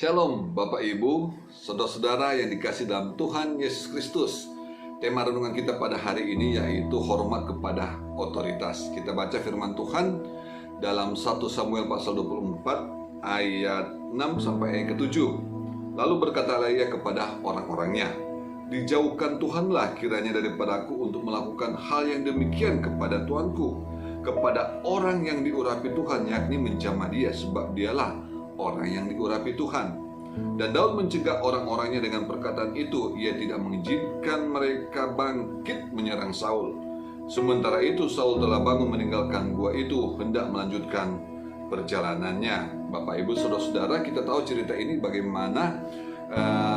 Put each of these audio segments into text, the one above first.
Shalom Bapak Ibu, saudara-saudara yang dikasih dalam Tuhan Yesus Kristus. Tema renungan kita pada hari ini yaitu hormat kepada otoritas. Kita baca firman Tuhan dalam 1 Samuel pasal 24 ayat 6 sampai ayat ke-7. Lalu berkatalah ia kepada orang-orangnya, "Dijauhkan Tuhanlah kiranya daripadaku untuk melakukan hal yang demikian kepada Tuanku, kepada orang yang diurapi Tuhan, yakni menjamah dia, sebab dialah orang yang diurapi Tuhan." Dan Daud mencegah orang-orangnya dengan perkataan itu. Ia tidak mengizinkan mereka bangkit menyerang Saul. Sementara itu Saul telah bangun meninggalkan gua itu, hendak melanjutkan perjalanannya. Bapak Ibu saudara-saudara, kita tahu cerita ini bagaimana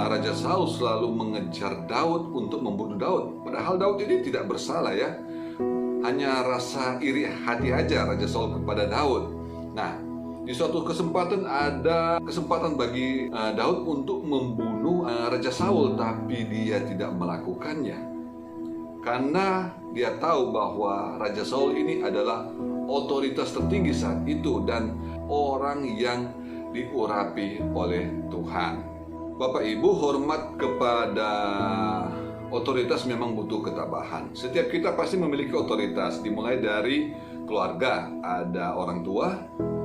Raja Saul selalu mengejar Daud untuk membunuh Daud. Padahal Daud ini tidak bersalah ya. Hanya rasa iri hati aja Raja Saul kepada Daud. Nah, di suatu kesempatan ada kesempatan bagi Daud untuk membunuh Raja Saul, tapi dia tidak melakukannya. Karena dia tahu bahwa Raja Saul ini adalah otoritas tertinggi saat itu dan orang yang diurapi oleh Tuhan. Bapak Ibu, hormat kepada otoritas memang butuh ketabahan. Setiap kita pasti memiliki otoritas, dimulai dari keluarga, ada orang tua,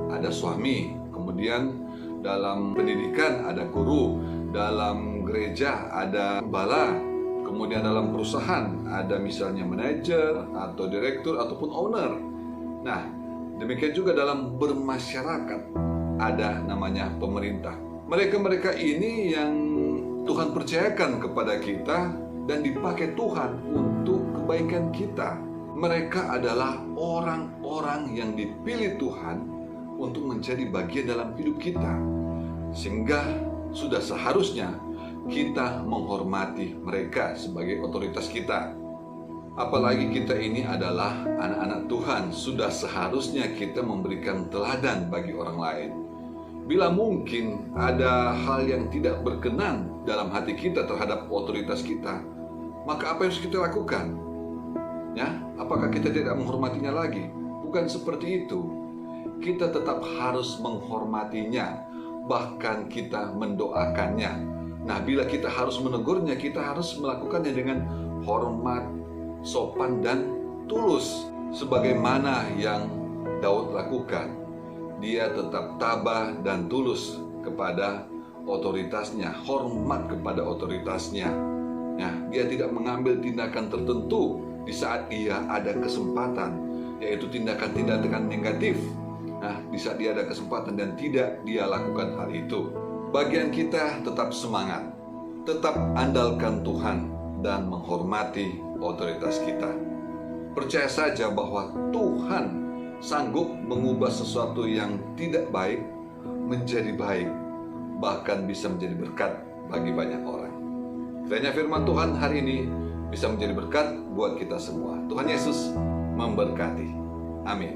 ada suami, kemudian dalam pendidikan ada guru, dalam gereja ada gembala, kemudian dalam perusahaan ada misalnya manajer atau direktur ataupun owner. Nah, demikian juga dalam bermasyarakat ada namanya pemerintah. Mereka-mereka ini yang Tuhan percayakan kepada kita dan dipakai Tuhan untuk kebaikan kita. Mereka adalah orang-orang yang dipilih Tuhan untuk menjadi bagian dalam hidup kita, sehingga sudah seharusnya kita menghormati mereka sebagai otoritas kita. Apalagi kita ini adalah anak-anak Tuhan, sudah seharusnya kita memberikan teladan bagi orang lain. Bila mungkin ada hal yang tidak berkenan dalam hati kita terhadap otoritas kita, maka apa yang harus kita lakukan? Ya, apakah kita tidak menghormatinya lagi? Bukan seperti itu. Kita tetap harus menghormatinya, bahkan kita mendoakannya. Nah, bila kita harus menegurnya, kita harus melakukannya dengan hormat, sopan, dan tulus. Sebagaimana yang Daud lakukan. Dia tetap tabah dan tulus kepada otoritasnya, hormat kepada otoritasnya. Nah, dia tidak mengambil tindakan tertentu di saat dia ada kesempatan, yaitu tindakan-tindakan negatif. Nah, di saat dia ada kesempatan dan tidak dia lakukan hal itu. Bagian kita tetap semangat, tetap andalkan Tuhan dan menghormati otoritas kita. Percaya saja bahwa Tuhan sanggup mengubah sesuatu yang tidak baik menjadi baik, bahkan bisa menjadi berkat bagi banyak orang. Kiranya firman Tuhan hari ini bisa menjadi berkat buat kita semua. Tuhan Yesus memberkati. Amin.